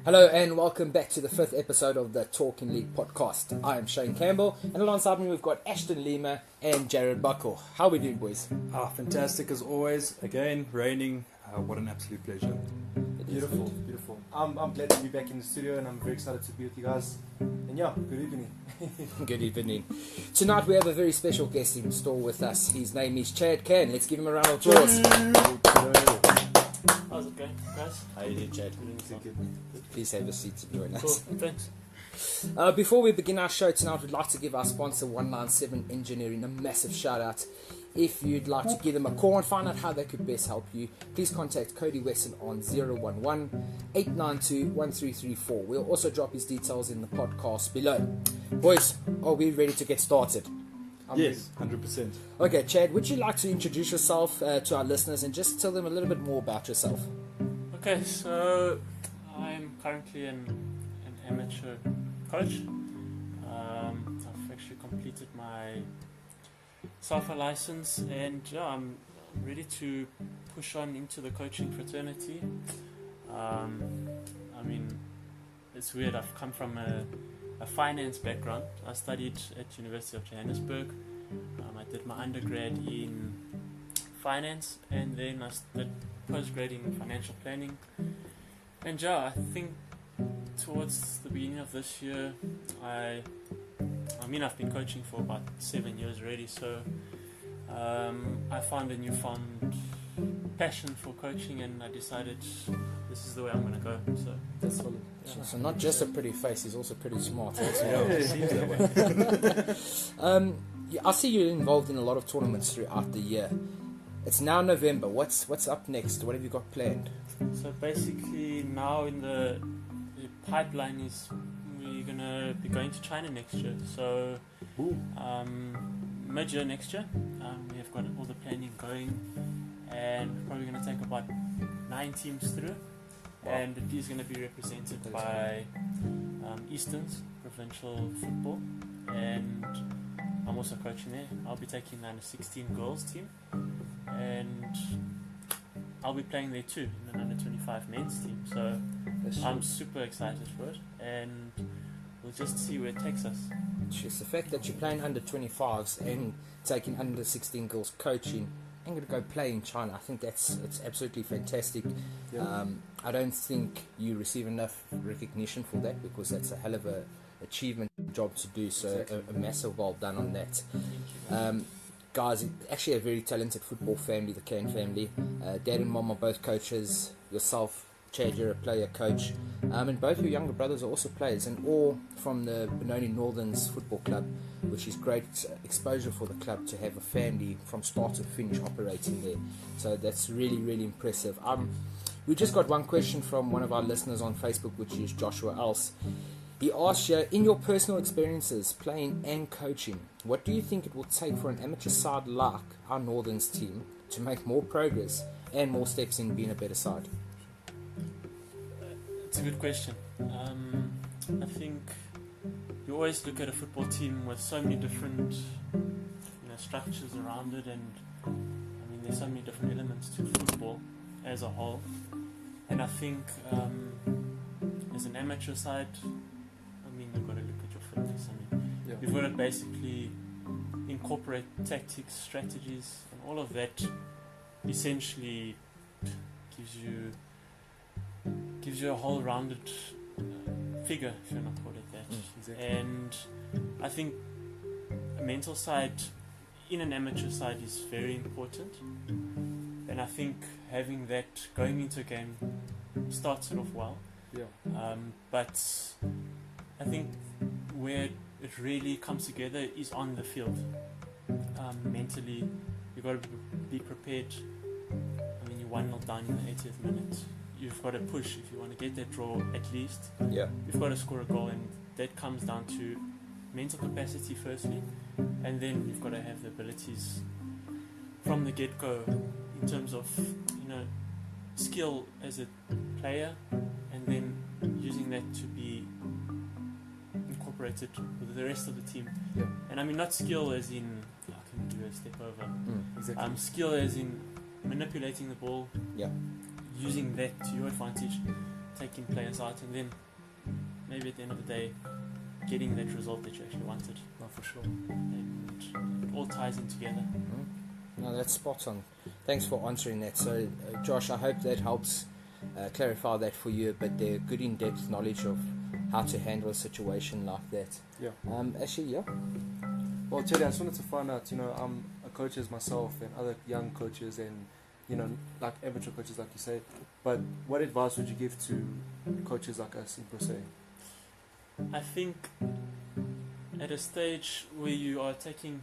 Hello and welcome back to the 5th episode of the Talking League podcast. I am Shane Campbell and alongside me we've got Ashton Lima and Jared Buckle. How are we doing, boys? Fantastic as always. Again, raining. What an absolute pleasure. Beautiful. I'm glad to be back in the studio and I'm very excited to be with you guys. And yeah, good evening. Good evening. Tonight we have a very special guest in store with us. His name is Chad Can. Let's give him a round of applause. How's it going, guys? How are you doing, Chad? Please have a seat to join us. Cool, thanks. Before we begin our show tonight, we'd like to give our sponsor 197 Engineering a massive shout out. If you'd like to give them a call and find out how they could best help you, please contact Cody Wesson on 011-892-1334. We'll also drop his details in the podcast below. Boys, are we ready to get started? Yes, 100%. Okay, Chad, would you like to introduce yourself to our listeners and just tell them a little bit more about yourself? Okay, so I'm currently an amateur coach. I've actually completed my SAFA license and I'm ready to push on into the coaching fraternity. I mean, it's weird, I've come from a finance background. I studied at University of Johannesburg. I did my undergrad in finance and then I did postgrad in financial planning. And yeah, I think towards the beginning of this year, I've been coaching for about 7 years already, so I found a newfound passion for coaching and I decided this is the way I'm going to go. So That's solid. Yeah. So not just a pretty face, he's also pretty smart. It seems that way. I see you're involved in a lot of tournaments throughout the year. It's now November. What's up next? What have you got planned? So basically now in the pipeline is we're going to be going to China next year. So mid-year next year, we have got all the planning going and we're probably going to take about 9 teams through. Wow. And it is going to be represented by Eastern's provincial football, and I'm also coaching there. I'll be taking the under 16 girls team, and I'll be playing there too in the under 25 men's team. So I'm super excited for it, and we'll just see where it takes us. Just the fact that you're playing under 25s and taking under 16 girls coaching and going to go play in China, I think it's absolutely fantastic. Yeah. I don't think you receive enough recognition for that because that's a hell of a achievement job to do. So Exactly. a massive well done on that. Thank you. Guys, actually a very talented football family, the Kane family. Dad and Mom are both coaches. Yourself, Chad, you're a player coach. And both your younger brothers are also players, and all from the Benoni Northerns Football Club, which is great exposure for the club to have a family from start to finish operating there. So that's really, really impressive. We just got one question from one of our listeners on Facebook, which is Joshua Else. He asked you, in your personal experiences playing and coaching, what do you think it will take for an amateur side like our Northerns team to make more progress and more steps in being a better side? It's a good question. I think you always look at a football team with so many different structures around it, and there's so many different elements to football as a whole. And I think as an amateur side, you've got to look at your fitness. Yeah. You've got to basically incorporate tactics, strategies, and all of that essentially gives you a whole rounded figure, if you want to call it that. Exactly. And I think a mental side in an amateur side is very important. And I think having that going into a game starts it off well. Yeah. But I think where it really comes together is on the field. Mentally, you've got to be prepared. You're 1-0 down in the 80th minute. You've got to push if you want to get that draw at least. Yeah. You've got to score a goal, and that comes down to mental capacity firstly, and then you've got to have the abilities from the get-go in terms of skill as a player, and then using that to be incorporated with the rest of the team. Yeah. And not skill as in I can do a step over. Exactly. Skill as in manipulating the ball, Yeah. using that to your advantage, taking players out, and then maybe at the end of the day, getting that result that you actually wanted. No, for sure. And it all ties in together. No, that's spot on. Thanks for answering that. So, Josh, I hope that helps clarify that for you a bit there. Good in-depth knowledge of how to handle a situation like that. Yeah. Actually, yeah. Well, Teddy, I just wanted to find out, I'm a coach as myself and other young coaches and, like amateur coaches, like you say. But what advice would you give to coaches like us in Pro Se? I think at a stage where you are taking,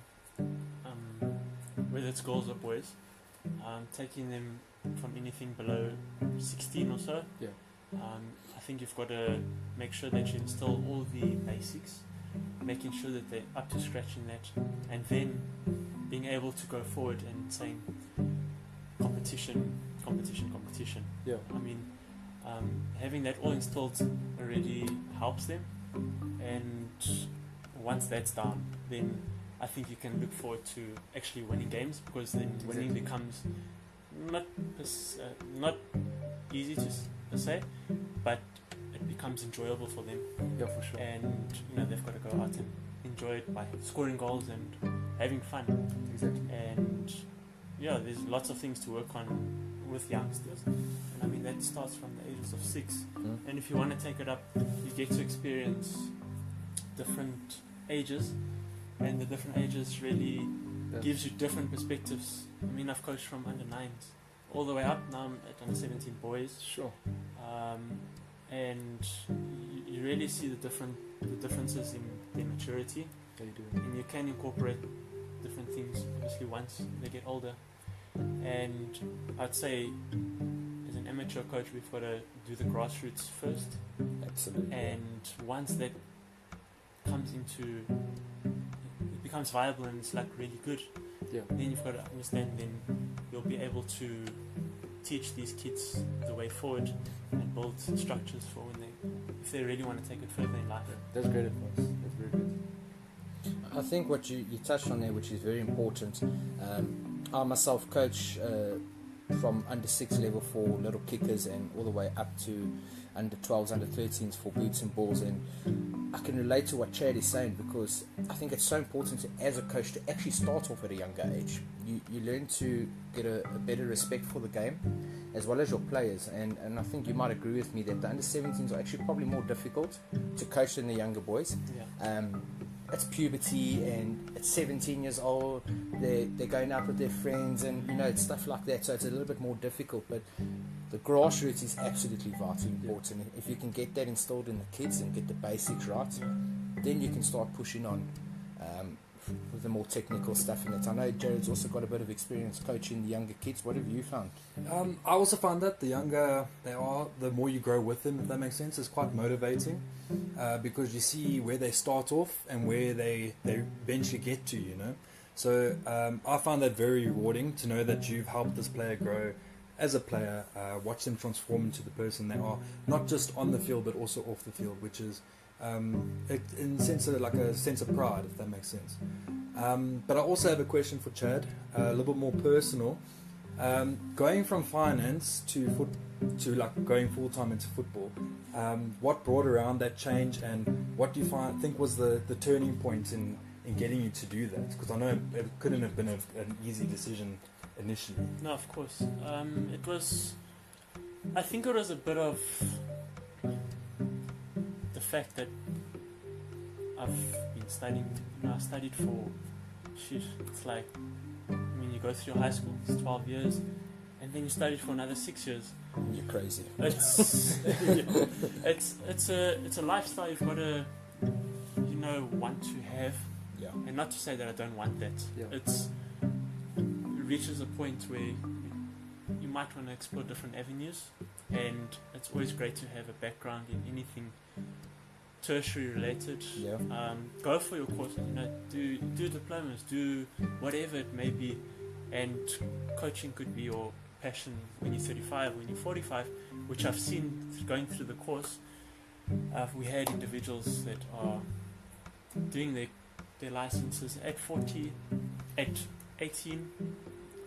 whether it's girls or boys, taking them from anything below 16 or so, Yeah. I think you've got to make sure that you instill all the basics, making sure that they're up to scratch in that, and then being able to go forward and saying competition. Yeah. I mean, having that all instilled already helps them, and once that's done, then I think you can look forward to actually winning games, because then winning becomes not easy to per se, but it becomes enjoyable for them. Yeah, for sure. And they've got to go out and enjoy it by scoring goals and having fun. Exactly. And yeah, there's lots of things to work on with youngsters, and I mean that starts from the ages of 6. And if you want to take it up, you get to experience different ages, and the different ages really gives you different perspectives. I mean, I've coached from under 9s all the way up. Now I'm at under 17 boys. Sure. And you really see the differences in their maturity. Yeah, you do. And you can incorporate different things, obviously, once they get older. And I'd say, as an amateur coach, we've got to do the grassroots first. Absolutely. And once that comes into, it becomes viable and it's like really good, Yeah. then you've got to understand, then you'll be able to teach these kids the way forward and build structures for if they really want to take it further in life. That's great advice. That's very good. I think what you touched on there, which is very important. I myself coach from under 6 level for little kickers and all the way up to under 12s, under 13s for boots and balls, and I can relate to what Chad is saying, because I think it's so important as a coach to actually start off at a younger age. You learn to get a better respect for the game as well as your players, and I think you might agree with me that the under 17s are actually probably more difficult to coach than the younger boys. Yeah. It's puberty, and at 17 years old they're going out with their friends, and it's stuff like that, so it's a little bit more difficult, but the grassroots is absolutely vitally important. If you can get that installed in the kids and get the basics right, then you can start pushing on with the more technical stuff in it. I know Jared's also got a bit of experience coaching the younger kids. What have you found? I also find that the younger they are, the more you grow with them, if that makes sense. It's quite motivating because you see where they start off and where they eventually get to, So I find that very rewarding to know that you've helped this player grow as a player, watch them transform into the person they are, not just on the field but also off the field, which is in a sense like a sense of pride, if that makes sense. But I also have a question for Chad, a little bit more personal. Going from finance to like going full time into football, what brought around that change, and what do you think was the turning point in getting you to do that? Because I know it couldn't have been an easy decision initially. No, of course. I think it was a bit of the fact that I've been studying. I studied for, it's like, you go through high school, it's 12 years, and then you studied for another 6 years. You're crazy. It's a lifestyle you've got to, want to have. Yeah. And not to say that I don't want that. Yeah. It reaches a point where you might want to explore different avenues, and it's always great to have a background in anything tertiary related. Yeah. Go for your course, do diplomas, do whatever it may be, and coaching could be your passion when you're 35, when you're 45, which I've seen going through the course. We had individuals that are doing their licenses at 40, at 18.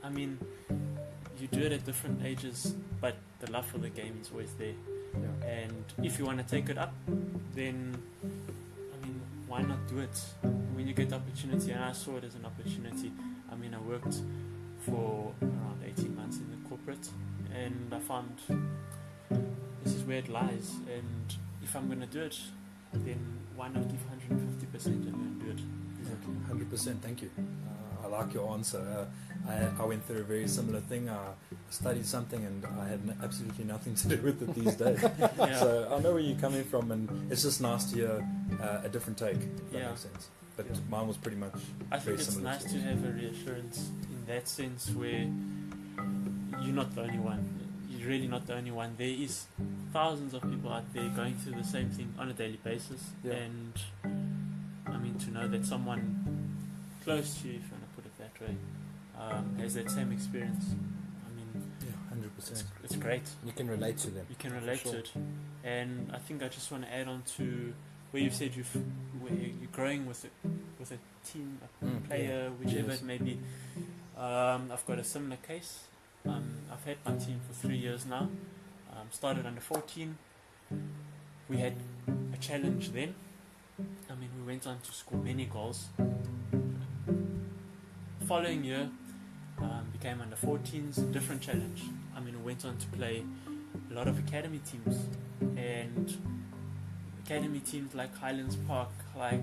I mean, you do it at different ages, but the love for the game is always there. Yeah. And if you want to take it up, then I mean, why not do it when you get the opportunity? And I saw it as an opportunity. I mean, I worked for around 18 months in the corporate, and I found this is where it lies. And if I'm going to do it, then why not give 150% and then do it? 100%. Thank you. I like your answer. I went through a very similar thing. I studied something and I had absolutely nothing to do with it these days. Yeah. So I know where you're coming from, and it's just nice to hear a different take, if that Yeah. makes sense. But Yeah. mine was pretty much I very think it's similar nice to to yours. have a reassurance in that sense where you're not the only one. You're really not the only one. There is thousands of people out there going through the same thing on a daily basis. Yeah. And I mean, to know that someone close to you, if you want to put it that way, has that same experience, I mean, Yeah, 100%. it's great. You can relate to them. You can relate sure. to it. And I think I just want to add on to where you said where you're growing with a team, a Mm. player, whichever Yes. it may be. I've got a similar case. I've had my team for 3 years now. Started under 14. We had a challenge then. I mean, we went on to score many goals. Following year, became under 14s, different challenge. I mean, we went on to play a lot of academy teams, and academy teams like Highlands Park, like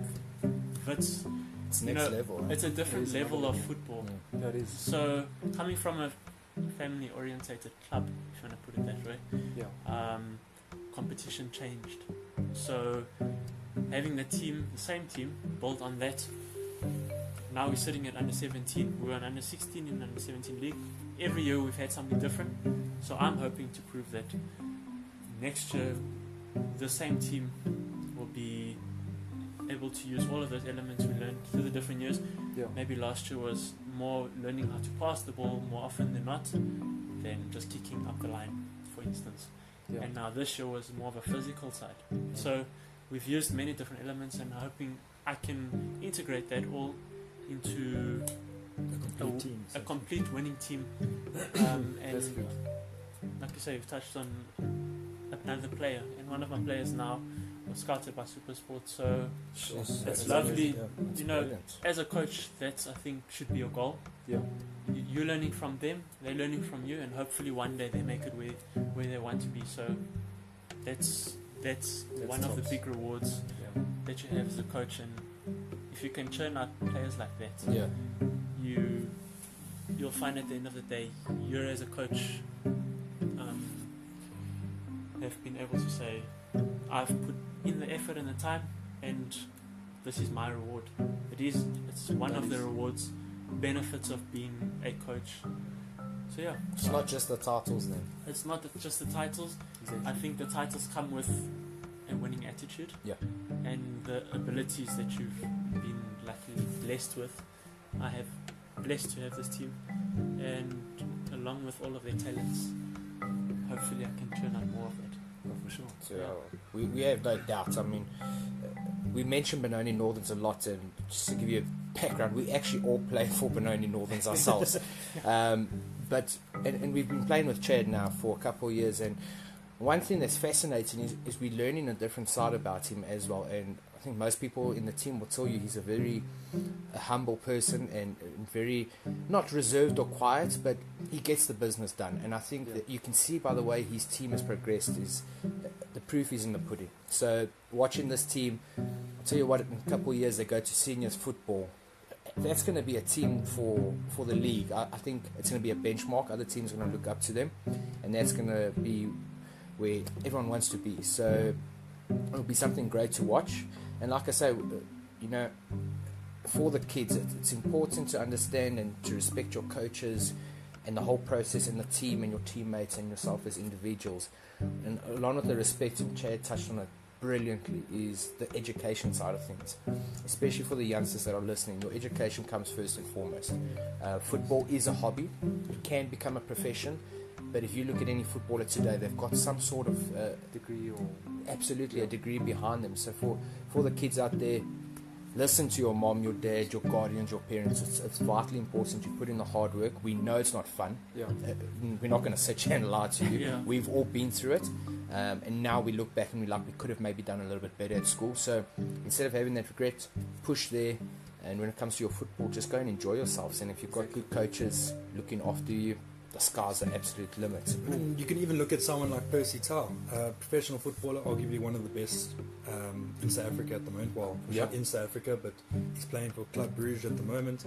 Wits. It's You next know, level. Right? It's a different It is level another of game. football. Mm. That is. So, coming from a family-orientated club, if you want to put it that way, Yeah. competition changed. So, having the same team, built on that. Now we're sitting at under 17. We were on under 16 in under 17 league. Every year we've had something different. So I'm hoping to prove that next year the same team will be able to use all of those elements we learned through the different years. Yeah. Maybe last year was more learning how to pass the ball more often than not than just kicking up the line, for instance. Yeah. And now this year was more of a physical side. So we've used many different elements, and I'm hoping I can integrate that all into A complete team. a complete winning team. And That's good. like you say, you've touched on another player, and one of my players now was scouted by Supersport. So Jeez, It's lovely. Yeah. It's you know, brilliant. as a coach, that's I think should be your goal. Yeah. You're learning from them, they're learning from you, and hopefully one day they make it where they want to be. So that's one of the tops. big rewards Yeah. that you have as a coach. And if you can churn out players like that, Yeah. you'll find at the end of the day, you as a coach have been able to say, I've put in the effort and the time, and this is my reward. It's one of the rewards, benefits of being a coach. So yeah, It's not just the titles then. it's not just the titles. Exactly. I think the titles come with a winning attitude, Yeah. and the abilities that you've been luckily blessed with. I have blessed to have this team, and along with all of their talents, hopefully I can turn out more of that. Oh, for sure. So we have no doubt. I mean, we mentioned Benoni Northerns a lot, and just to give you a background, we actually all play for Benoni Northerns ourselves. But we've been playing with Chad now for a couple of years, and one thing that's fascinating is we're learning a different side about him as well. And I think most people in the team will tell you he's a very humble person and very not reserved or quiet, but he gets the business done. And I think that you can see by the way his team has progressed is the proof is in the pudding. So watching this team, I'll tell you what, in a couple of years they go to seniors football. That's going to be a team for the league. I think it's going to be a benchmark. Other teams are going to look up to them, and that's going to be where everyone wants to be. So it'll be something great to watch. And like I say, you know, for the kids, it's important to understand and to respect your coaches and the whole process and the team and your teammates and yourself as individuals. And along with the respect, and Chad touched on it brilliantly, is the education side of things, especially for the youngsters that are listening. Your education comes first and foremost. Football is a hobby. It can become a profession, but if you look at any footballer today, they've got some sort of Degree or absolutely a degree behind them. So for the kids out there, listen to your mom, your dad, your guardians, your parents. It's vitally important you put in the hard work. We know it's not fun. Yeah. We're not going to sit here and lie to you. Yeah. We've all been through it. And now we look back and we're like, we could have maybe done a little bit better at school. So instead of having that regret, push there. And when it comes to your football, just go and enjoy yourselves. And if you've got good coaches looking after you, the sky's the absolute limit. And you can even look at someone like Percy Tau, a professional footballer, arguably one of the best in South Africa at the moment. Well, not in South Africa, but he's playing for Club Brugge at the moment.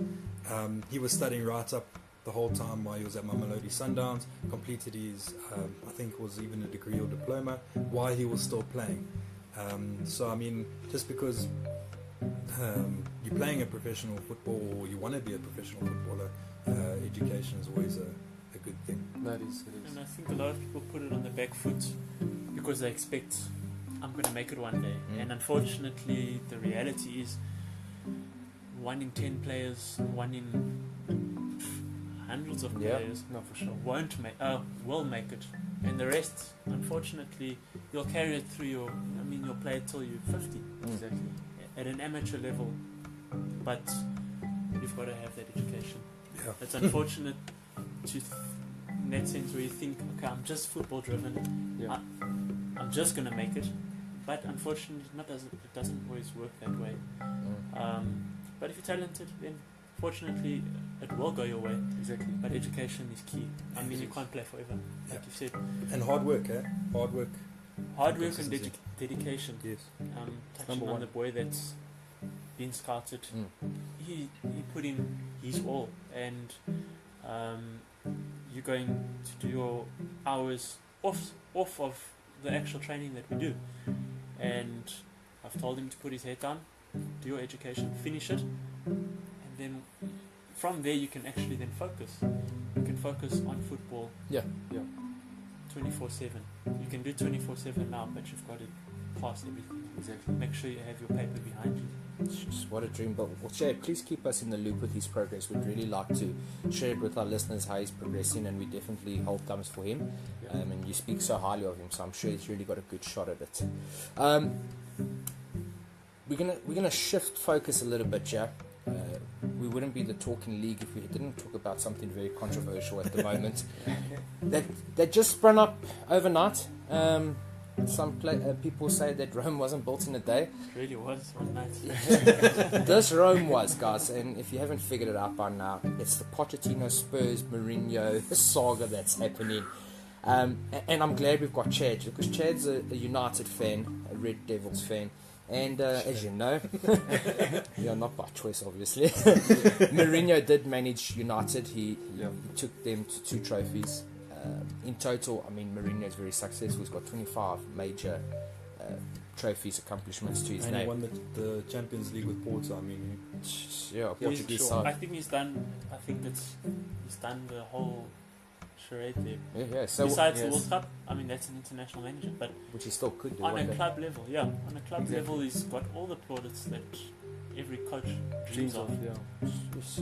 He was studying right up the whole time while he was at Mamelodi Sundowns, completed his, I think it was even a degree or diploma, while he was still playing. So, I mean, just because you're playing a professional football or you want to be a professional footballer, education is always a good thing. That is, it is. And I think a lot of people put it on the back foot because they expect I'm going to make it one day. And unfortunately, the reality is 1 in 10 players, 1 in hundreds of players No, for sure. will make it. And the rest, unfortunately, you'll carry it through you'll play it till you're 50. Exactly. At an amateur level. But you've got to have that education. Yeah. It's unfortunate in that sense where you think, okay, I'm just football driven. Yeah. I'm just going to make it. But unfortunately, it doesn't always work that way. But if you're talented, then fortunately, it will go your way. Exactly. But education is key. I mean, you can't play forever, like you said. And hard work, Hard work. Hard work and Consistency. dedication. Yes. Touching Number on one. the boy that's been scouted, he put in his all, and you're going to do your hours off of the actual training that we do. And I've told him to put his head down, do your education, finish it, and then from there you can actually then focus. You can focus on football. Yeah. 24/7. You can do 24/7 now, but you've got to pass everything. Exactly. Make sure you have your paper behind you. It's just what a dream. But Chad, please keep us in the loop with his progress. We'd really like to share it with our listeners how he's progressing, and we definitely hold thumbs for him. Yeah. And you speak so highly of him, so I'm sure he's really got a good shot at it. We're gonna shift focus a little bit, Jack. We wouldn't be the talking league if we didn't talk about something very controversial at the moment. that just sprung up overnight. Some people say that Rome wasn't built in a day. It really was one night. This Rome was, guys, and if you haven't figured it out by now, it's the Pochettino, Spurs, Mourinho saga that's happening. And I'm glad we've got Chad, because Chad's a United fan, a Red Devils fan. And as you know, not by choice, obviously, Mourinho did manage United. He took them to 2 trophies. In total, I mean, Mourinho is very successful. He's got 25 major trophies, accomplishments to his And name. he won the Champions League with Porto. I mean, Portuguese sure. side. I think he's done the whole charade there. Yeah. So Besides the World Cup, I mean, that's an international manager, but which he still could do. on one a day. club level, level, he's got all the plaudits that every coach dreams of.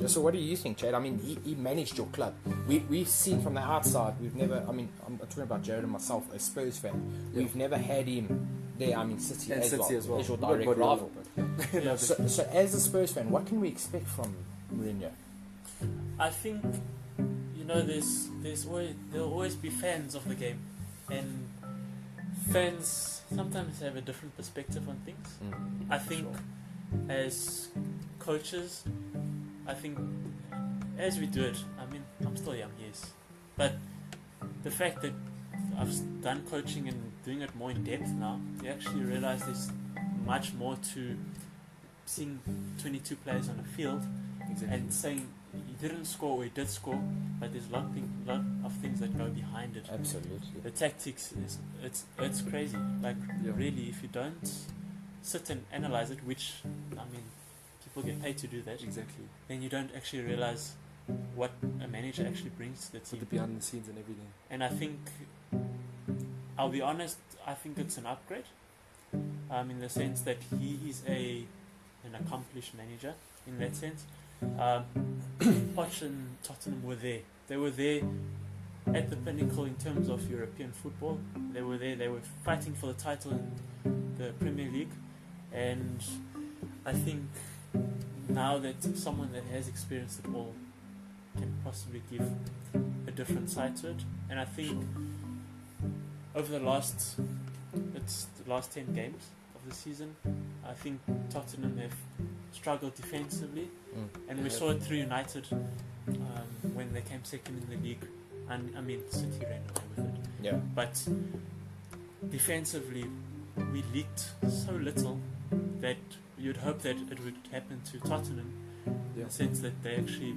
So what do you think, Chad? I mean, he managed your club. We've seen from the outside. We've never. I mean, I'm talking about Jared and myself, a Spurs fan. Yeah. We've never had him there. I mean, City, And as, City well, as well. as your Not direct Guardiola, rival. but Yeah. So as a Spurs fan, what can we expect from Mourinho? I think there'll always be fans of the game, and fans sometimes have a different perspective on things. I think as coaches, I think as we do it, I mean, I'm still young, yes, but the fact that I've done coaching and doing it more in depth now, you actually realize there's much more to seeing 22 players on a field and saying he didn't score or he did score, but there's a lot of things that go behind it. Absolutely. The tactics it's crazy. Like really, if you don't sit and analyze it, which I mean, people get paid to do that. Exactly. Then you don't actually realize what a manager actually brings to the With team. the behind the scenes and everything. And I think, I'll be honest, I think it's an upgrade. In the sense that he is an accomplished manager in that sense. Poch and Tottenham were there. They were there at the pinnacle in terms of European football. They were there. They were fighting for the title in the Premier League, and I think now that someone that has experienced it all can possibly give a different side to it. And I think over the last 10 games of the season, I think Tottenham have struggled defensively, and we saw it through United when they came second in the league, and I mean City ran away with it. Yeah. But defensively, we leaked so little that you'd hope that it would happen to Tottenham, in the sense that they actually,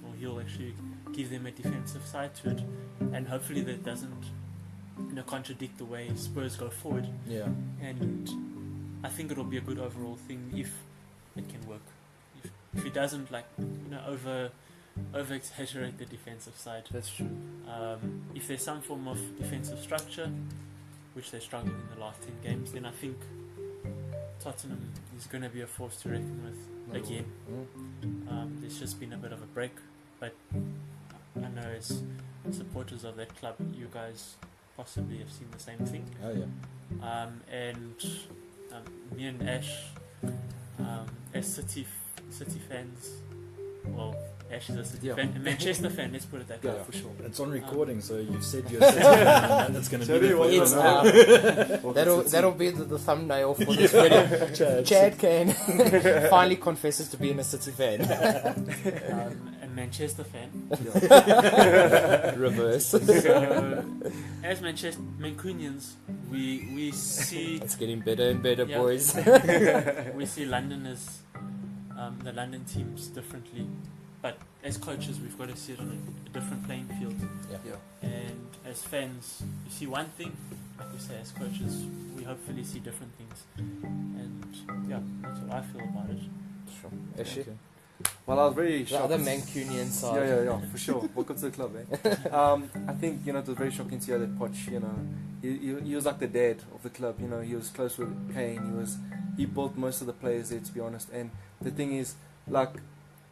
or he'll actually give them a defensive side to it, and hopefully that doesn't, contradict the way Spurs go forward. Yeah. And I think it'll be a good overall thing if it can work. If it doesn't, over exaggerate the defensive side. That's true. If there's some form of defensive structure, which they struggled in the last 10 games, then I think Tottenham is going to be a force to reckon with again. There's just been a bit of a break, but I know as supporters of that club, you guys possibly have seen the same thing. Oh yeah. And me and Ash, as City fans, well, Ash is a City fan, a Manchester fan, let's put it that way. Yeah, for sure. It's on recording, so you've said you're a City fan, and that's going to be there for you. It's that'll be the thumbnail for this video. Chad Kane finally confesses to being a City fan. A Manchester fan. Reverse. So, as Mancunians, we see It's getting better and better, Yeah. boys. we see London as the London teams differently, but as coaches we've got to see it on a different playing field. Yeah. And as fans, you see one thing, like we say, as coaches we hopefully see different things, and yeah, that's what I feel about it. Sure. Actually, Okay. Well, I was very the shocked. other Mancunian side. Yeah, for sure. Welcome to the club, eh? I think, it was very shocking to hear that Poch, he was like the dad of the club, he was close with Kane, he built most of the players there, to be honest. And the thing is,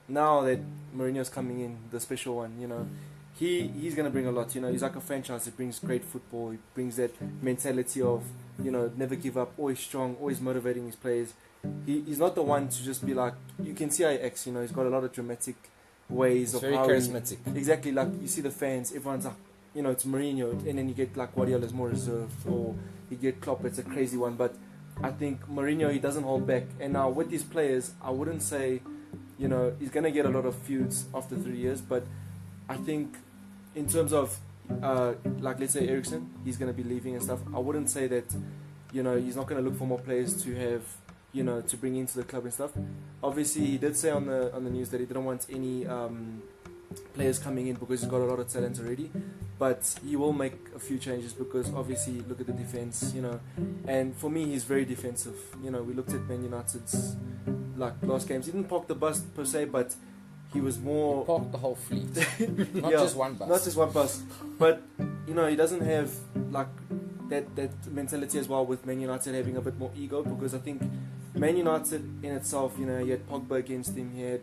now that Mourinho's coming in, the special one, he's going to bring a lot, he's like a franchise that brings great football, he brings that mentality of, never give up, always strong, always motivating his players. He's not the one to just be like, you can see how he acts, he's got a lot of dramatic ways It's of very how charismatic. Exactly, like you see the fans, everyone's like, it's Mourinho, and then you get like Guardiola's more reserved, or you get Klopp, it's a crazy one. But I think Mourinho, he doesn't hold back. And now with these players, I wouldn't say, he's going to get a lot of feuds after 3 years, but I think in terms of, let's say Eriksen, he's going to be leaving and stuff, I wouldn't say that, he's not going to look for more players to have, to bring into the club and stuff. Obviously, he did say on the news that he didn't want any players coming in because he's got a lot of talent already. But he will make a few changes because obviously, look at the defense, And for me, he's very defensive. We looked at Man United's last games. He didn't park the bus per se, but he was more. Park the whole fleet, not Yeah, just one bus. Not just one bus, but he doesn't have that mentality as well with Man United having a bit more ego, because I think Man United in itself, he had Pogba against him, he had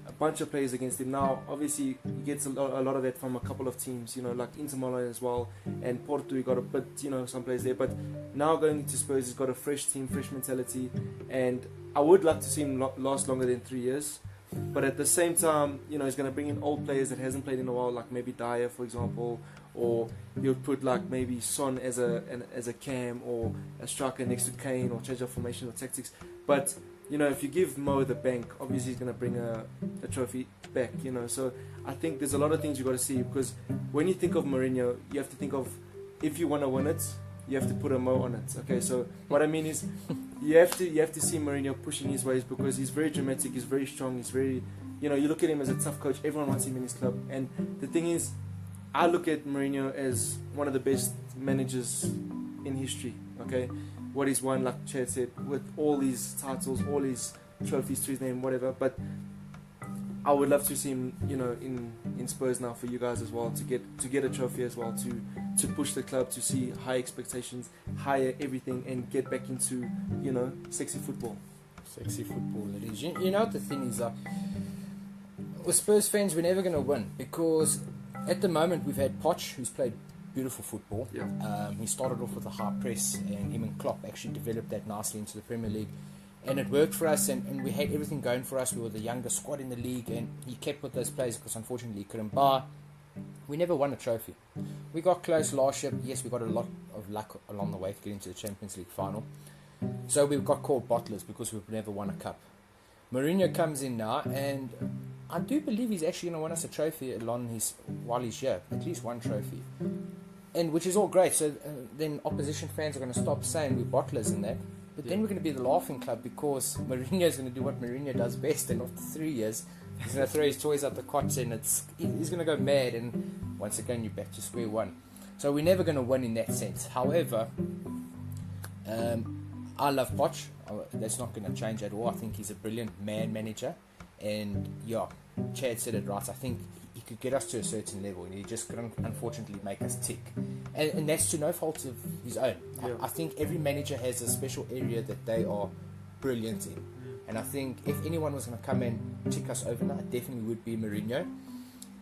a bunch of players against him. Now, obviously, he gets a lot of that from a couple of teams, like Inter Milan as well, and Porto, he got a bit, some players there. But now going into Spurs, he's got a fresh team, fresh mentality, and I would like to see him last longer than 3 years. But at the same time, he's going to bring in old players that hasn't played in a while, like maybe Dyer, for example, or he'll put maybe Son as a cam or a striker next to Kane, or change up formation or tactics. But if you give Mo the bank, obviously he's going to bring a trophy back. So I think there's a lot of things you got to see, because when you think of Mourinho, you have to think of, if you want to win it, you have to put a Mo on it. Okay, so what I mean is, you have to see Mourinho pushing his ways, because he's very dramatic, he's very strong, he's very, you look at him as a tough coach. Everyone wants him in his club, and the thing is, I look at Mourinho as one of the best managers in history. Okay, what he's won, like Chad said, with all these titles, all his trophies to his name, whatever. But I would love to see him, in Spurs now for you guys as well, to get a trophy as well, to push the club, to see high expectations, higher everything, and get back into, sexy football. Sexy football it is. You know what the thing is, with Spurs fans, we're never going to win, because at the moment we've had Poch, who's played beautiful football. Yeah. He started off with a high press, and him and Klopp actually developed that nicely into the Premier League. And it worked for us, and we had everything going for us. We were the youngest squad in the league, and he kept with those players because unfortunately he couldn't buy. We never won a trophy. We got close last year. Yes, we got a lot of luck along the way to get into the Champions League final. So we got called bottlers because we've never won a cup. Mourinho comes in now, and I do believe he's actually going to win us a trophy while he's here. At least one trophy. And which is all great. So then opposition fans are going to stop saying we're bottlers and that. But then we're going to be the laughing club because Mourinho is going to do what Mourinho does best, and after 3 years, he's going to throw his toys out the cot, and he's going to go mad, and once again, you're back to square one. So we're never going to win in that sense. However, I love Poch. That's not going to change at all. I think he's a brilliant manager, and yeah, Chad said it right. I think he could get us to a certain level, and he just couldn't, unfortunately, make us tick. And that's to no fault of his own. Yeah. I think every manager has a special area that they are brilliant in. And I think if anyone was going to come and tick us over now, it definitely would be Mourinho.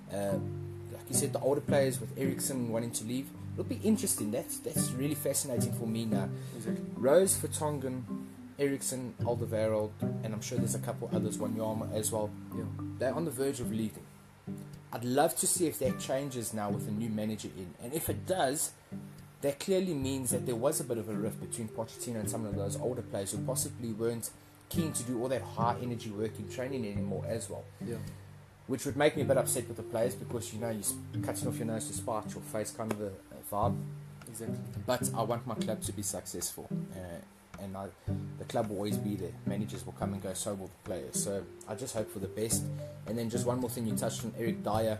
Like you said, the older players with Eriksen wanting to leave, it'll be interesting. That's really fascinating for me now. Exactly. Rose, Vertonghen, Eriksen, Alderweireld, and I'm sure there's a couple others, Wanyama as well. Yeah. They're on the verge of leaving. I'd love to see if that changes now with a new manager in. And if it does, that clearly means that there was a bit of a rift between Pochettino and some of those older players who possibly weren't keen to do all that high energy work in training anymore as well. Yeah. Which would make me a bit upset with the players because, you're cutting off your nose to spite your face kind of a vibe. Exactly. But I want my club to be successful. And the club will always be there. Managers will come and go, so will the players. So I just hope for the best. And then just one more thing you touched on, Eric Dyer.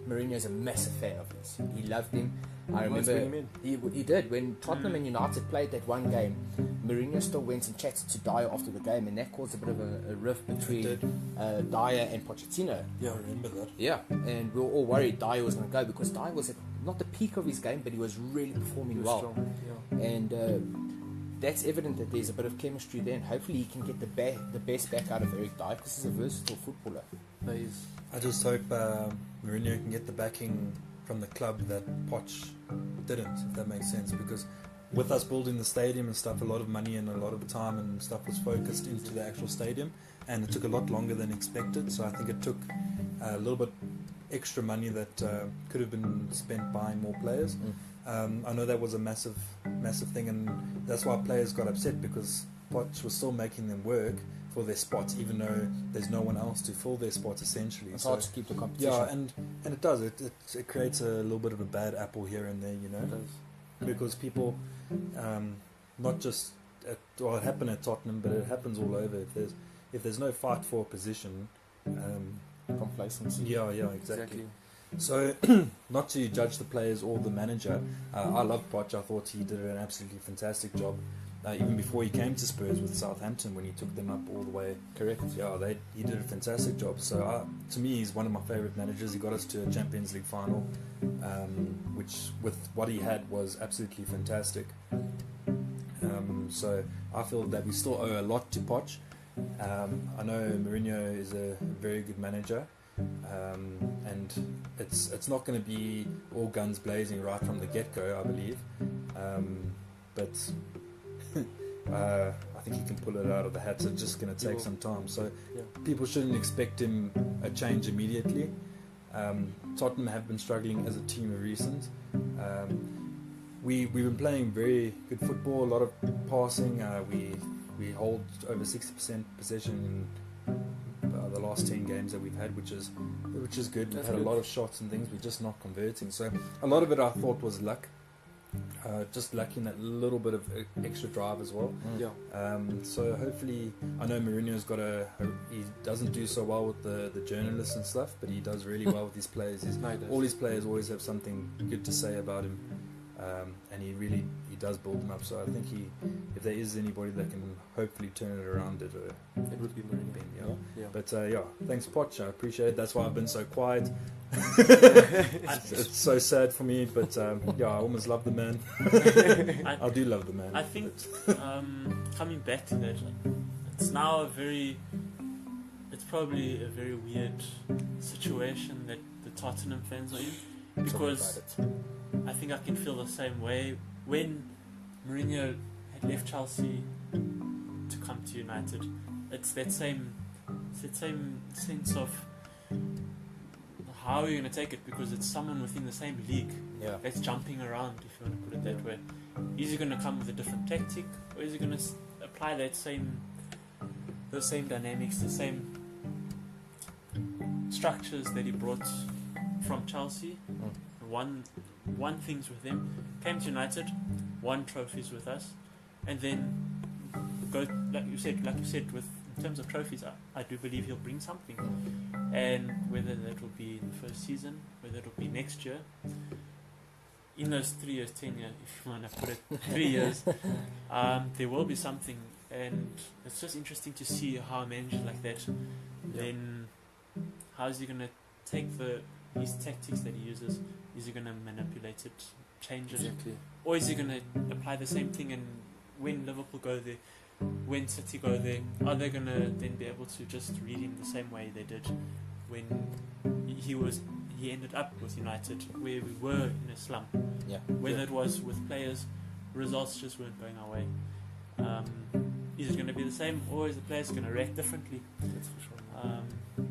Mourinho's a massive fan of his. He loved him. I remember he did. When Tottenham and United played that one game, Mourinho still went and chatted to Dyer after the game, and that caused a bit of a rift between Dyer and Pochettino. Yeah, I remember that. Yeah, and we were all worried Dyer was going to go because Dyer was at not the peak of his game, but he was really performing well. Strong. Yeah. And that's evident that there's a bit of chemistry there, and hopefully he can get the best back out of Eric Dyer because he's a versatile footballer. That is. I just hope Mourinho can get the backing from the club that Poch didn't, if that makes sense, because with us building the stadium and stuff, a lot of money and a lot of time and stuff was focused into the actual stadium, and it took a lot longer than expected. So I think it took a little bit extra money that could have been spent buying more players. I know that was a massive thing, and that's why players got upset, because Poch was still making them work for their spots, even though there's no one else to fill their spots, essentially. It's hard to keep the competition. Yeah, and it does. It creates a little bit of a bad apple here and there, It does. because people, not just it happened at Tottenham, but it happens all over. If there's no fight for a position, Complacency. yeah, exactly. Exactly. So, not to judge the players or the manager, I love Poch. I thought he did an absolutely fantastic job. Even before he came to Spurs with Southampton, when he took them up all the way. Correct. Yeah, he did a fantastic job. So to me, he's one of my favourite managers. He got us to a Champions League final, which with what he had was absolutely fantastic. So I feel that we still owe a lot to Poch. I know Mourinho is a very good manager, and it's not going to be all guns blazing right from the get-go, I believe. But I think he can pull it out of the hat. So it's just going to take some time. So people shouldn't expect him a change immediately. Tottenham have been struggling as a team of recent. We've been playing very good football, a lot of passing. We hold over 60% possession in the last 10 games that we've had, which is good. We've had a lot of shots and things. We're just not converting. So a lot of it I thought was luck. Just lacking that little bit of extra drive as well. Yeah. So hopefully, I know Mourinho's got he doesn't do so well with the journalists and stuff, but he does really well with his players. All his players always have something good to say about him, and he does build them up. So I think if there is anybody that can hopefully turn it around, it would be Mourinho. Yeah. But thanks Poch, I appreciate it. That's why I've been so quiet. It's so sad for me, but I almost love the man. I do love the man. I think coming back to that, it's now it's probably a very weird situation that the Tottenham fans are in, because I think I can feel the same way when Mourinho had left Chelsea to come come to United. It's that same sense of how are you going to take it, because it's someone within the same league Yeah. that's jumping around, if you want to put it that way. Is he going to come with a different tactic, or is he going to apply the same dynamics, the same structures that he brought from Chelsea? Won things with them, came to United, won trophies with us, and then go like you said with in terms of trophies, I do believe he'll bring something, and whether that will be in the first season, whether it will be next year, in those 3 years, tenure, if you want to put it 3 years, there will be something, and it's just interesting to see how a manager like that, then how is he going to take his tactics that he uses? Is he going to manipulate it, change it, Exactly. or is he going to apply the same thing? And when Liverpool go there, when City go there, are they going to then be able to just read him the same way they did when he ended up with United, where we were in a slump? Yeah. Whether it was with players, results just weren't going our way. Is it going to be the same, or is the players going to react differently? That's for sure.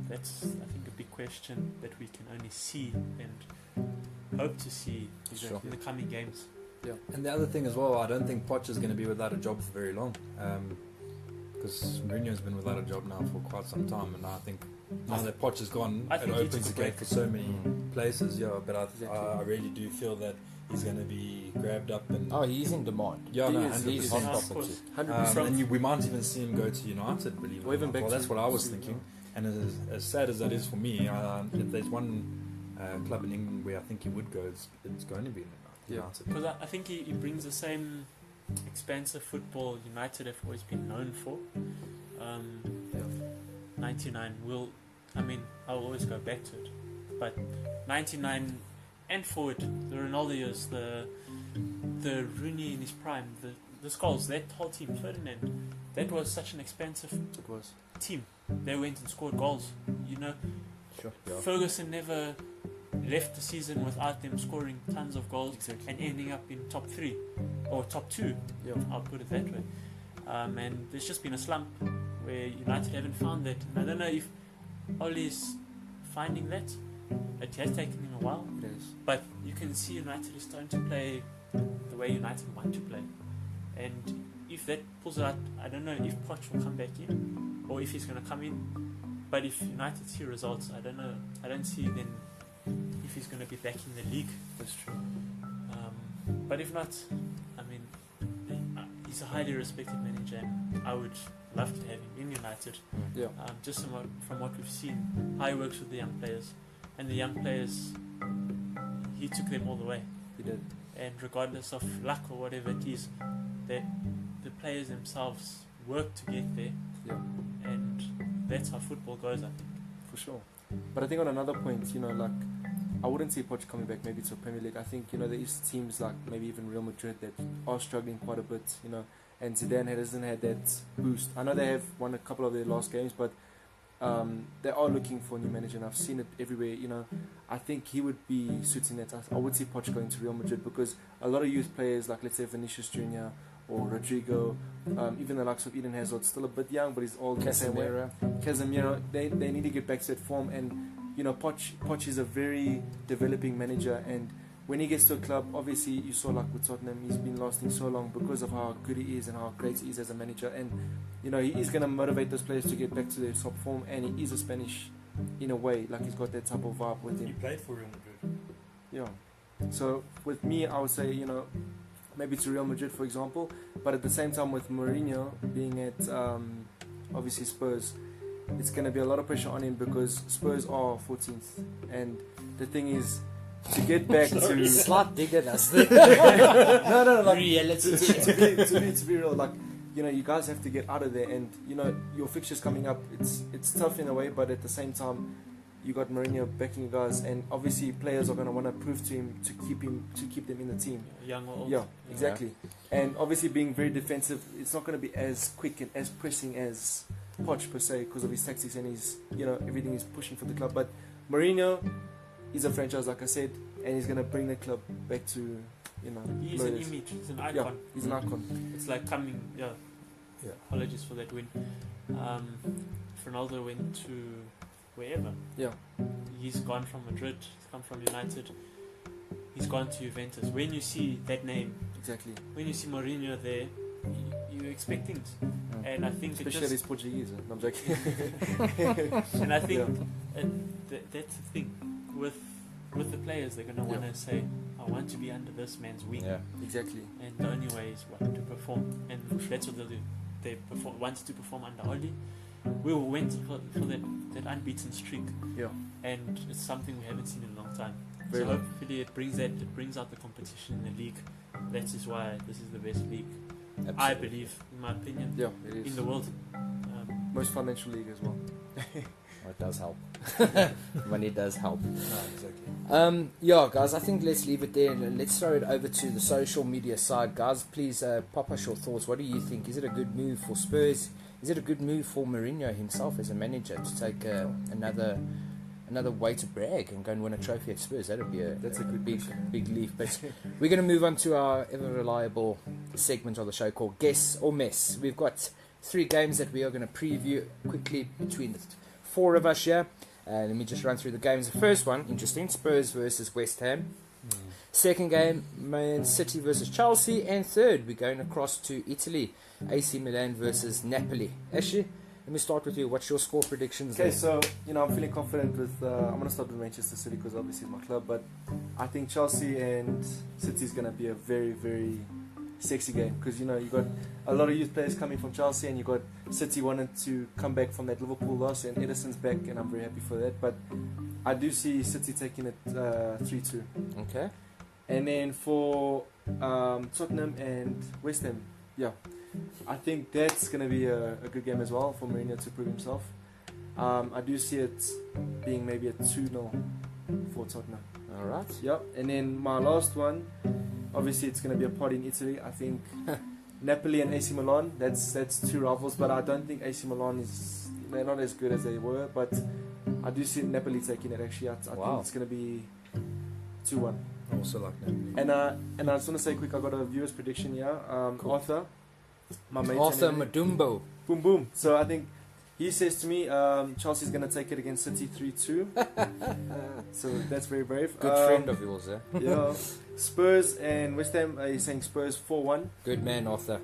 That's, I think, a big question that we can only see and hope to see Sure. in the coming games. Yeah. And the other thing as well, I don't think Poch is going to be without a job for very long, because Mourinho's been without a job now for quite some time, and I think now that Poch is gone, I it think he opens took the a gate break. for so many places. Yeah, but Exactly. I really do feel that he's going to be grabbed up and Oh, he's in demand. yeah, he no, is, 100%. he is. Hot Yeah, of property. course. 100%. And we might even see him go to United, believe it Or or even not. back Well, to- that's what I was to- thinking. And as sad as that is for me, if there's one club in England where I think he would go, it's going to be United. Because I think he brings the same expansive football United have always been known for. 99 will, I'll always go back to it. But 99 and forward, the Ronaldo years, the Rooney in his prime, the Scholes, that whole team, Ferdinand, that was such an expansive It was. team. They went and scored goals. Sure. Ferguson never left the season without them scoring tons of goals Exactly. and ending up in top 3 or top 2. Yeah. I'll put it that way. And there's just been a slump where United haven't found that. And I don't know if Ole is finding that. It has taken him a while, It is. but you can see United is starting to play the way United want to play. And if that pulls it out, I don't know if Poch will come back in or if he's going to come in. But if United see results, I don't know. I don't see then if he's going to be back in the league. That's true. But if not, he's a highly respected manager, and I would love to have him in United. Yeah. Just from what we've seen, how he works with the young players, and the young players, he took them all the way. He did. And regardless of luck or whatever it is, that the players themselves work to get there, Yeah. and that's how football goes, I think. For sure. But I think on another point, like, I wouldn't see Poch coming back maybe to Premier League. I think, there is teams like maybe even Real Madrid that are struggling quite a bit, and Zidane hasn't had that boost. I know they have won a couple of their last games, but they are looking for a new manager, and I've seen it everywhere. I think he would be suiting that. I would see Poch going to Real Madrid, because a lot of youth players, like let's say Vinicius Jr. or Rodrigo, even the likes of Eden Hazard, still a bit young, but he's old in the same way. Casemiro, they need to get back to that form, and Poch is a very developing manager, and when he gets to a club, obviously you saw like with Tottenham, he's been lasting so long because of how good he is and how great he is as a manager, and he is going to motivate those players to get back to their top form, and he is a Spanish in a way, like he's got that type of vibe with He him. played for Real Madrid. Yeah. So with me, I would say maybe to Real Madrid, for example, but at the same time with Mourinho being at obviously Spurs, it's going to be a lot of pressure on him, because Spurs are 14th, and the thing is to get back to Slight dig at us. no, like Reality check. to be real, like you guys have to get out of there, and your fixtures coming up, it's tough in a way, but at the same time you got Mourinho backing you guys, and obviously players are going to want to prove to him to keep them in the team. Young or old. Yeah, exactly. And obviously being very defensive, it's not going to be as quick and as pressing as Poch per se, because of his tactics and his everything he's pushing for the club. But Mourinho is a franchise, like I said, and he's going to bring the club back to He's where an it is. image, he's an Yeah, icon. he's an icon. It's like coming, Yeah. Apologies for that win. Ronaldo went to wherever. Yeah. He's gone from Madrid. He's come from United. He's gone to Juventus. When you see that name, Exactly. when you see Mourinho there, you expect things. And I think Especially it these Portuguese. No, I'm joking. just, and I think that's the thing with the players. They're gonna want to say, I want to be under this man's wing. Yeah. Exactly. And the only way is what to perform, and that's what they'll do. They wanted to perform under Oli. We went for that unbeaten streak, Yeah. and it's something we haven't seen in a long time. Very so long. hopefully it brings out the competition in the league. That is why this is the best league, I Absolutely. believe, in my opinion, Yeah, it is. in the world. Most financial league as well. It does help. Money does help. No, exactly. Yeah, guys, I think let's leave it there and let's throw it over to the social media side. Guys, please pop us your thoughts. What do you think? Is it a good move for Spurs? Is it a good move for Mourinho himself as a manager to take another way to brag and go and win a trophy at Spurs? That would be That's a good big leap. But we're going to move on to our ever reliable segment of the show called Guess or Mess. We've got 3 games that we are going to preview quickly between the 4 of us here. Let me just run through the games. The first one, interesting, Spurs versus West Ham. Second game, Man City versus Chelsea. And third, we're going across to Italy, AC Milan versus Napoli. Ashley, let me start with you. What's your score predictions Okay, there? so I'm feeling confident with. I'm gonna start with Manchester City because obviously it's my club, but I think Chelsea and City is gonna be a very, very sexy game because you got a lot of youth players coming from Chelsea, and you got City wanting to come back from that Liverpool loss, and Edison's back, and I'm very happy for that. But I do see City taking it 3-2, Okay. and then for Tottenham and West Ham, yeah. I think that's going to be a good game as well for Mourinho to prove himself. I do see it being maybe a 2-0 for Tottenham. All right. Yep. And then my last one, obviously it's going to be a party in Italy. I think Napoli and AC Milan, that's 2 rivals, but I don't think AC Milan they're not as good as they were, but I do see Napoli taking it actually. I Wow. think it's going to be 2-1. Also like Napoli. And I just want to say quick, I got a viewer's prediction here. Cool. Arthur, my mate. Arthur and Madumbo. boom, boom. So I think he says to me, Chelsea's going to take it against City 3-2. So that's very brave. Good friend of yours, eh? Yeah. Spurs and West Ham, he's saying Spurs 4-1. Good man, Arthur.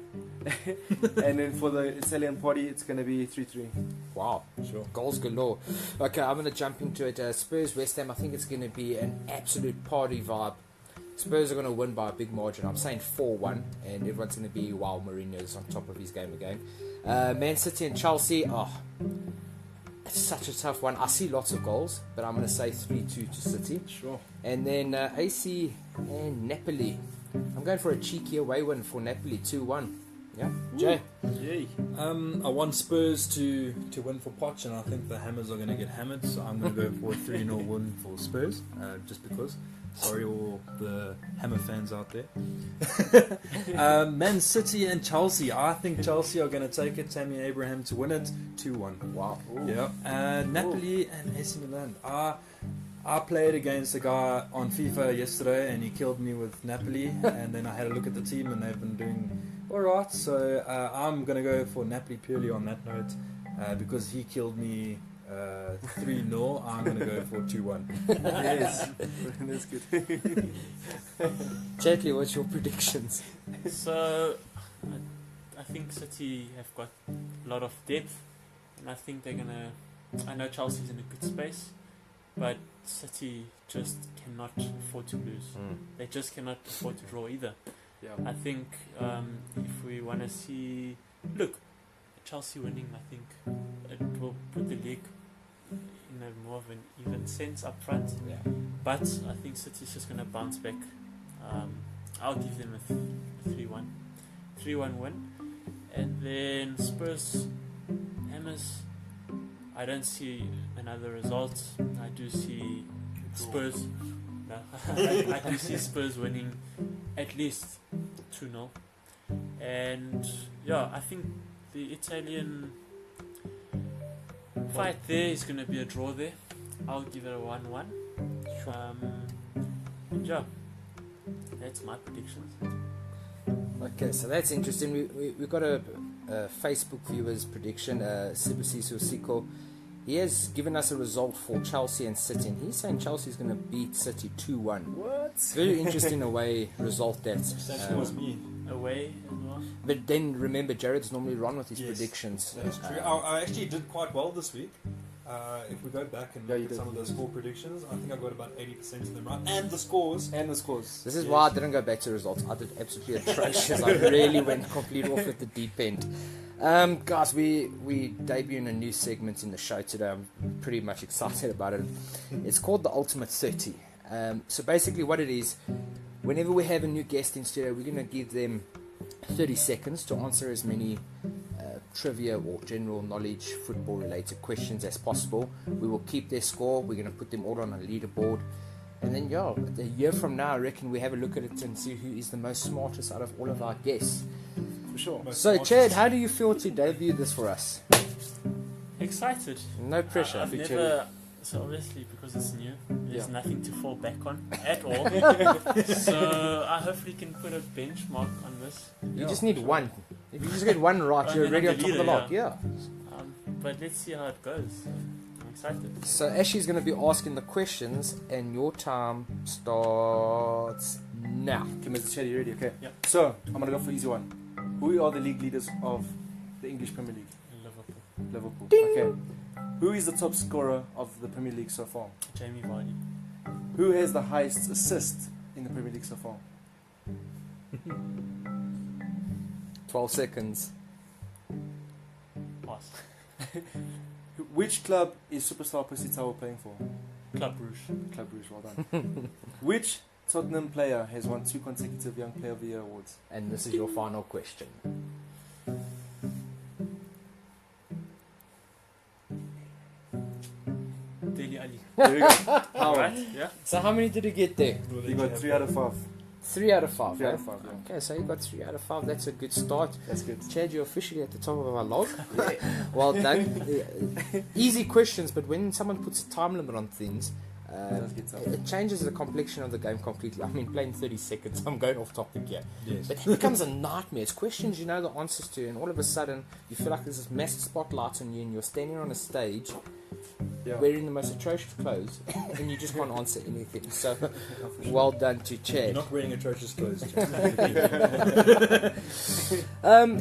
And then for the Italian party, it's going to be 3-3. Wow. Sure. Goals galore. Okay, I'm going to jump into it. Spurs, West Ham, I think it's going to be an absolute party vibe. Spurs are going to win by a big margin. I'm saying 4-1, and everyone's going to be, wow, Mourinho's on top of his game again. Man City and Chelsea, it's such a tough one. I see lots of goals, but I'm going to say 3-2 to City. Sure. And then AC and Napoli. I'm going for a cheeky away win for Napoli, 2-1. Yeah, Jay? Yay. I want Spurs to win for Poch, and I think the Hammers are going to get hammered, so I'm going to go for a 3-0 win for Spurs, just because. Sorry, all the Hammer fans out there. Man City and Chelsea. I think Chelsea are going to take it. Tammy Abraham to win it, 2-1. Wow. Yeah. Napoli and AC Milan. I played against a guy on FIFA yesterday, and he killed me with Napoli. And then I had a look at the team, and they've been doing all right. So I'm going to go for Napoli purely on that note, because he killed me 3-0. I'm going to go for 2-1. Yes. That's good. Chatley, what's your predictions? So, I think City have got a lot of depth, and I think they're gonna. I know Chelsea's in a good space, but City just cannot afford to lose. They just cannot afford to draw either. Yeah. I think if we want to see, Chelsea winning, I think it will put the league in a more of an even sense up front. Yeah. But I think City's just going to bounce back. I'll give them a 3-1 win. And then Spurs, Hammers, I don't see another result. I do see Spurs. No, I do see Spurs winning at least 2-0. And yeah, I think the Italian fight there is going to be a draw there. I'll give it a 1-1. And yeah, that's my predictions. Okay, so that's interesting. We've got a Facebook viewers' prediction, Sibusiso Siko. He has given us a result for Chelsea and City, and he's saying Chelsea's going to beat City 2-1. What? Very interesting away result that. That was me. Away as well. But then remember, Jared's normally wrong with his Yes, predictions. That is true. I actually did quite well this week. If we go back and Yeah, look you at did. some of those score predictions, I think I got about 80% of them right. And the scores. And the scores. This is why I didn't go back to results. I did absolutely atrocious. I really went complete off at the deep end. Guys, we debuting a new segment in the show today. I'm pretty much excited about it. It's called the Ultimate 30. So basically what it is, whenever we have a new guest in studio, we're going to give them 30 seconds to answer as many trivia or general knowledge football related questions as possible. We will keep their score. We're going to put them all on a leaderboard. And then, a year from now, I reckon we have a look at it and see who is the most smartest out of all of our guests. For sure. Most So, smartest. Chad, how do you feel to debut this for us? Excited. No pressure. I've Big never, so obviously because it's new, there's Yeah. nothing to fall back on at all. So I hopefully can put a benchmark on this. You just need one. If you just get one right, you're And already then on top of the the lot. leader, Yeah. But let's see how it goes. I'm excited. So Ashley's going to be asking the questions, and your time starts now. Okay, Mr. Chetty, you ready? Okay. Yeah. So, I'm going to go for easy one. Who are the league leaders of the English Premier League? Liverpool. Liverpool. Okay. Who is the top scorer of the Premier League so far? Jamie Vardy. Who has the highest assist in the Premier League so far? 12 seconds. Pass. Which club is Superstar Pussy Tower playing for? Club Rouge. Club Rouge, well done. Which Tottenham player has won 2 consecutive Young Player of the Year awards? And this is your final question. Dele Alli. There we go. How? Alright, yeah. So how many did you get there? You got 3 out of 5. 3 out of 5. 3 out eh? of 5, yeah. Okay, so you got 3 out of 5. That's a good start. That's good. Chad, you're officially at the top of our log. Well done. Easy questions, but when someone puts a time limit on things, It does get tough. it changes the complexion of the game completely. I mean, playing 30 seconds, I'm going off topic here. Yes. But it becomes a nightmare. It's questions you know the answers to, and all of a sudden, you feel like there's this massive spotlight on you, and you're standing on a stage Yeah. wearing the most atrocious clothes, and you just can't answer anything. So, well done to You're Chad. not wearing atrocious clothes.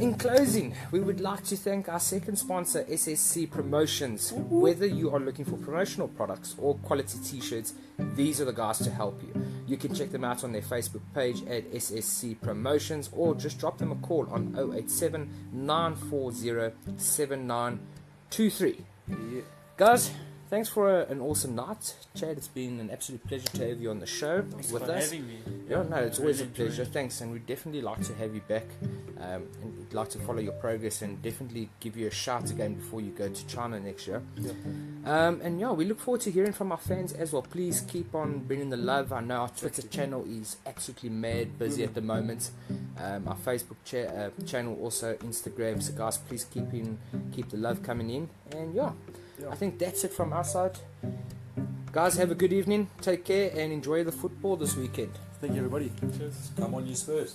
In closing, we would like to thank our second sponsor, SSC Promotions. Whether you are looking for promotional products or quality t-shirts, these are the guys to help you. You can check them out on their Facebook page at SSC Promotions, or just drop them a call on 087 940 7923. Yeah. Guys, thanks for an awesome night. Chad, it's been an absolute pleasure to have you on the show Thanks with for us. having me. Yeah, no, it's always a Really enjoyed pleasure. it. Thanks, and we'd definitely like to have you back, and we'd like to follow your progress and definitely give you a shout again before you go to China next year. And yeah, we look forward to hearing from our fans as well. Please keep on bringing the love. I know our Twitter channel is absolutely mad busy at the moment. Our Facebook channel, also Instagram. So guys, please keep the love coming in. And yeah, I think that's it from our side. Guys, have a good evening. Take care and enjoy the football this weekend. Thank you, everybody. Cheers. Come on, you Spurs.